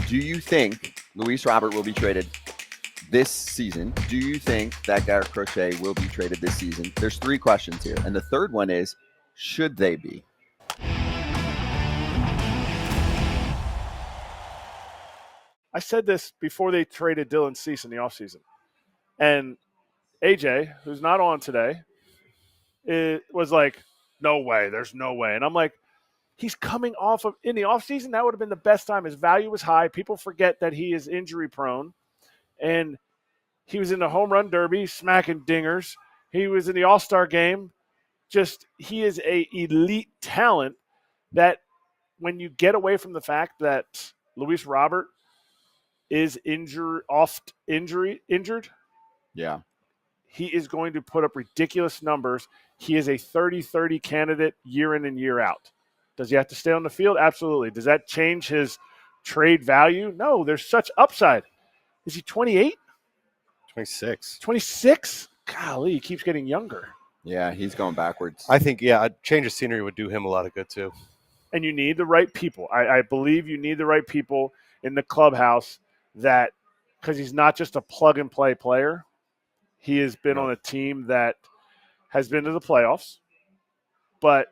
Do you think Luis Robert will be traded this season? Do you think that Garrett Crochet will be traded this season? There's 3 questions here. And the third one is, should they be? I said this before they traded Dylan Cease in the offseason. And AJ, who's not on today, it was like, no way, there's no way. And I'm like, he's coming off of, in the offseason, that would have been the best time. His value was high. People forget that he is injury prone. And he was in the home run derby, smacking dingers. He was in the All-Star game. Just, he is a elite talent that when you get away from the fact that Luis Robert is injured, Yeah. he is going to put up ridiculous numbers. He is a 30-30 candidate year in and year out. Does he have to stay on the field? Absolutely. Does that change his trade value? No, there's such upside. Is he 28? 26. 26? Golly, he keeps getting younger. Yeah, he's going backwards. I think, a change of scenery would do him a lot of good, too. And you need the right people. I believe you need the right people in the clubhouse that, because he's not just a plug-and-play player. He has been on a team that has been to the playoffs, but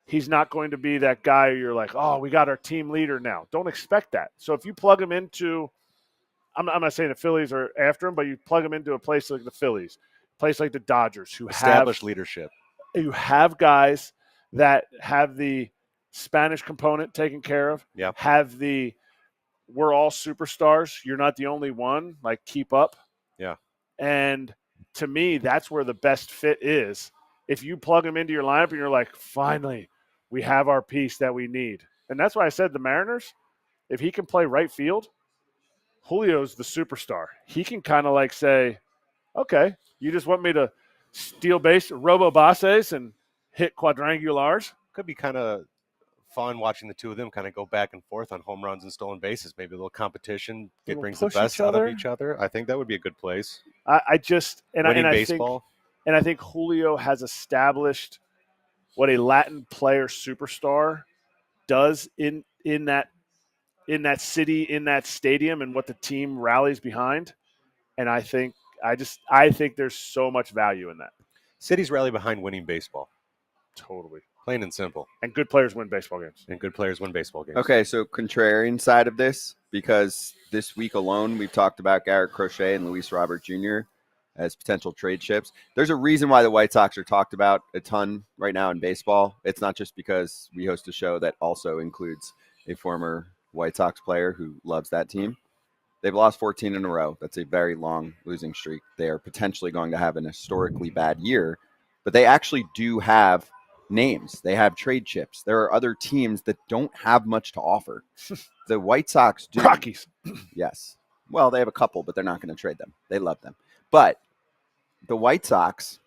he's not going to be that guy you're like, oh, we got our team leader now. Don't expect that. So if you plug him into, I'm not saying the Phillies are after him, but you plug him into a place like the Phillies, a place like the Dodgers, who established leadership. You have guys that have the Spanish component taken care of, have the we're all superstars, you're not the only one, like keep up. Yeah. And to me, that's where the best fit is. If you plug him into your lineup and you're like, finally, we have our piece that we need. And that's why I said the Mariners, if he can play right field, Julio's the superstar. He can kind of like say, okay, you just want me to steal base, robo bases, and hit quadrangulars? Could be kind of fun watching the two of them kind of go back and forth on home runs and stolen bases. Maybe a little competition. It brings the best out of each other. I think that would be a good place. I baseball. I think Julio has established what a Latin player superstar does in that city, in that stadium, and what the team rallies behind. And I think there's so much value in that. Cities rally behind winning baseball. Totally. Plain and simple. And good players win baseball games. Okay, so contrarian side of this, because this week alone we've talked about Garrett Crochet and Luis Robert Jr. as potential trade chips. There's a reason why the White Sox are talked about a ton right now in baseball. It's not just because we host a show that also includes a former White Sox player who loves that team. They've lost 14 in a row. That's a very long losing streak. They are potentially going to have an historically bad year, but they actually do have names. They have trade chips. There are other teams that don't have much to offer. The White Sox do. Rockies. Yes. Well, they have a couple, but they're not going to trade them. They love them. But the White Sox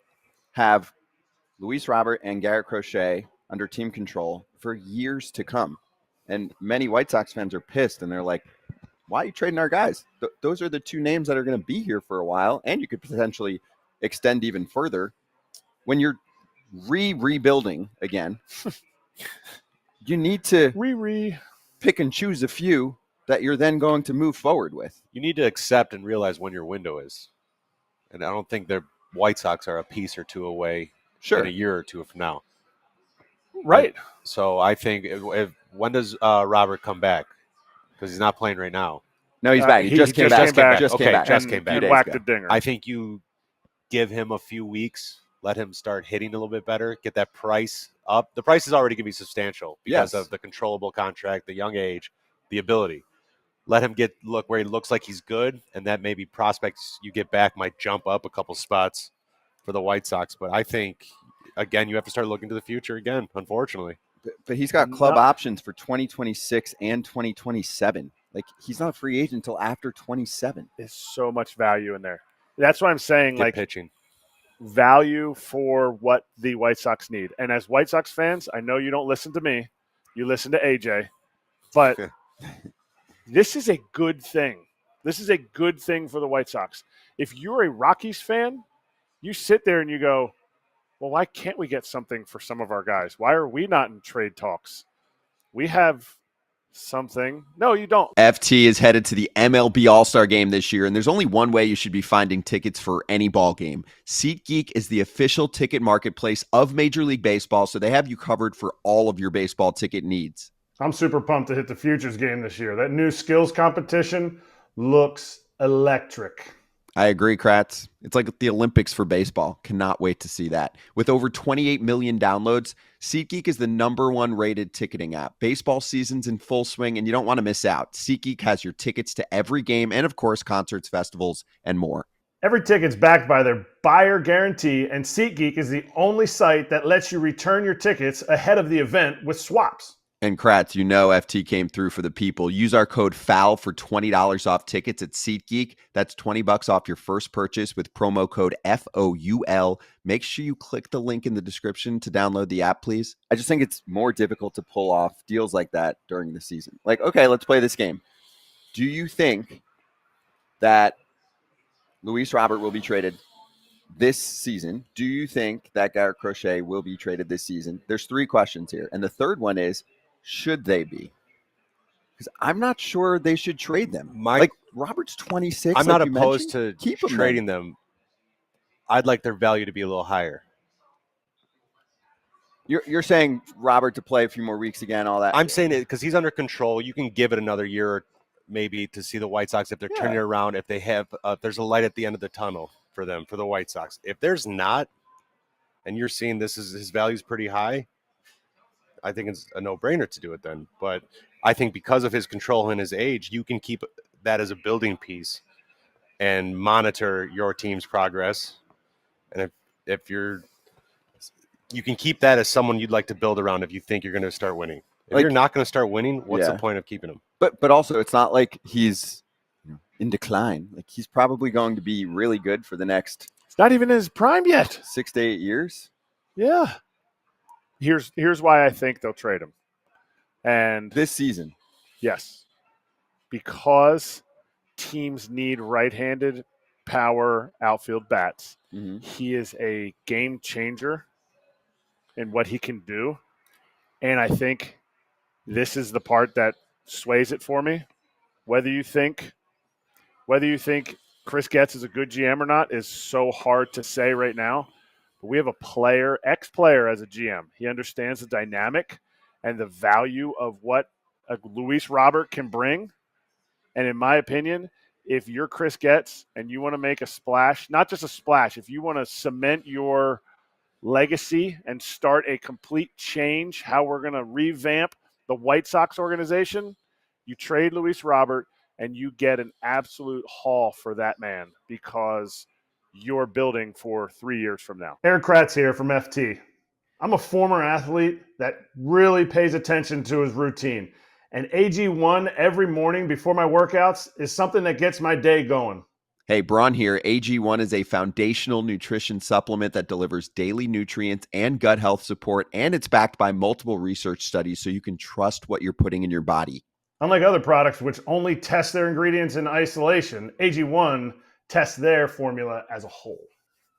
have Luis Robert and Garrett Crochet under team control for years to come. And many White Sox fans are pissed, and they're like, why are you trading our guys? Those are the 2 names that are going to be here for a while, and you could potentially extend even further. When you're rebuilding again, you need to pick and choose a few that you're then going to move forward with. You need to accept and realize when your window is. And I don't think the White Sox are a piece or two away in a year or two from now. Right. So I think when does Robert come back? Because he's not playing right now. No, he's back. He just came back. Just came back. Whacked the dinger. I think you give him a few weeks, let him start hitting a little bit better, get that price up. The price is already going to be substantial because of the controllable contract, the young age, the ability. Let him look where he looks like he's good, and that maybe prospects you get back might jump up a couple spots for the White Sox. But I think, again, you have to start looking to the future again, unfortunately. But he's got club options for 2026 and 2027. Like, he's not a free agent until after 27. There's so much value in there. That's why I'm saying, Get pitching. Value for what the White Sox need. And as White Sox fans, I know you don't listen to me. You listen to AJ. But this is a good thing. This is a good thing for the White Sox. If you're a Rockies fan, you sit there and you go, well, why can't we get something for some of our guys? Why are we not in trade talks? We have something. No, you don't. FT is headed to the MLB All-Star Game this year, and there's only one way you should be finding tickets for any ball game. SeatGeek is the official ticket marketplace of Major League Baseball, so they have you covered for all of your baseball ticket needs. I'm super pumped to hit the Futures game this year. That new skills competition looks electric. I agree, Kratz. It's like the Olympics for baseball. Cannot wait to see that. With over 28 million downloads, SeatGeek is the #1 rated ticketing app. Baseball season's in full swing, and you don't want to miss out. SeatGeek has your tickets to every game and, of course, concerts, festivals, and more. Every ticket's backed by their buyer guarantee, and SeatGeek is the only site that lets you return your tickets ahead of the event with swaps. And Kratz, you know FT came through for the people. Use our code FOUL for $20 off tickets at SeatGeek. That's $20 off your first purchase with promo code FOUL. Make sure you click the link in the description to download the app, please. I just think it's more difficult to pull off deals like that during the season. Like, okay, let's play this game. Do you think that Luis Robert will be traded this season? Do you think that Garrett Crochet will be traded this season? There's 3 questions here. And the third one is, should they be? Because I'm not sure they should trade them. Like, Robert's 26. I'm like not you opposed mentioned. to Keep them trading them. I'd like their value to be a little higher. You're saying Robert to play a few more weeks again, all that? I'm saying it because he's under control. You can give it another year maybe to see the White Sox if they're turning it around, if they have there's a light at the end of the tunnel for them, for the White Sox. If there's not, and you're seeing his value's pretty high, I think it's a no-brainer to do it then. But I think because of his control and his age, you can keep that as a building piece and monitor your team's progress. And if you can keep that as someone you'd like to build around if you think you're going to start winning. If you're not going to start winning, what's the point of keeping him? But also, it's not like he's in decline. Like, he's probably going to be really good for the next. It's not even in his prime yet. 6 to 8 years. Yeah. Here's why I think they'll trade him. And this season. Yes. Because teams need right-handed power outfield bats. Mm-hmm. He is a game changer in what he can do. And I think this is the part that sways it for me. Whether you think Chris Getz is a good GM or not is so hard to say right now. But we have a ex-player as a GM. He understands the dynamic and the value of what a Luis Robert can bring. And in my opinion, if you're Chris Getz and you want to make a splash, not just a splash, if you want to cement your legacy and start a complete change, how we're going to revamp the White Sox organization, you trade Luis Robert and you get an absolute haul for that man because you're building for 3 years from now. Eric Kratz here from FT. I'm a former athlete that really pays attention to his routine. And AG1 every morning before my workouts is something that gets my day going. Hey, Braun here. AG1 is a foundational nutrition supplement that delivers daily nutrients and gut health support, and it's backed by multiple research studies so you can trust what you're putting in your body. Unlike other products which only test their ingredients in isolation, AG1 tests their formula as a whole.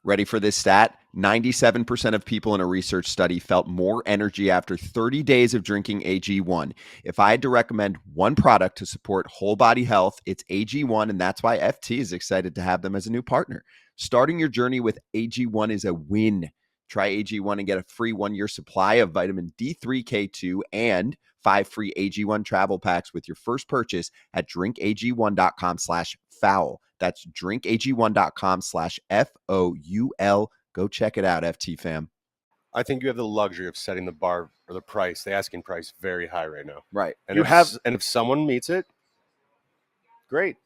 Ready for this stat? 97% of people in a research study felt more energy after 30 days of drinking AG1. If I had to recommend one product to support whole body health, it's AG1, and that's why FT is excited to have them as a new partner. Starting your journey with AG1 is a win. Try AG1 and get a free 1-year supply of vitamin D3, K2, and 5 free AG1 travel packs with your first purchase at drinkag1.com/foul. That's drinkag1.com/FOUL. Go check it out, FT fam. I think you have the luxury of setting the bar or the price, the asking price, very high right now. Right. And if someone meets it, great.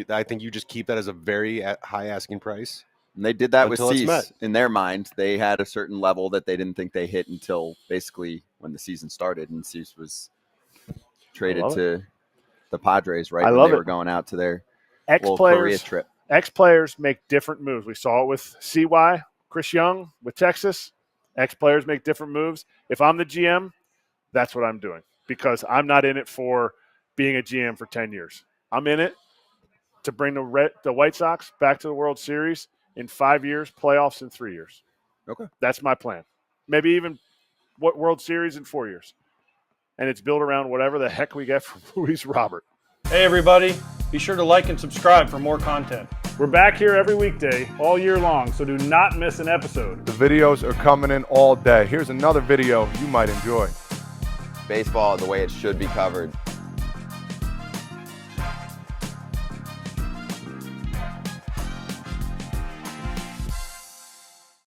I think you just keep that as a very high asking price. And they did that with Until it's met. Cease. In their mind, they had a certain level that they didn't think they hit until basically when the season started, and Cease was traded to the Padres right when they were going out to their Korea trip. Ex-players make different moves. We saw it with CY, Chris Young, with Texas. Ex-players make different moves. If I'm the GM, that's what I'm doing because I'm not in it for being a GM for 10 years. I'm in it to bring the White Sox back to the World Series in 5 years, playoffs in 3 years. Okay. That's my plan. Maybe even World Series in 4 years. and it's built around whatever the heck we get from Luis Robert. Hey everybody, be sure to like and subscribe for more content. We're back here every weekday, all year long, so do not miss an episode. The videos are coming in all day. Here's another video you might enjoy. Baseball the way it should be covered.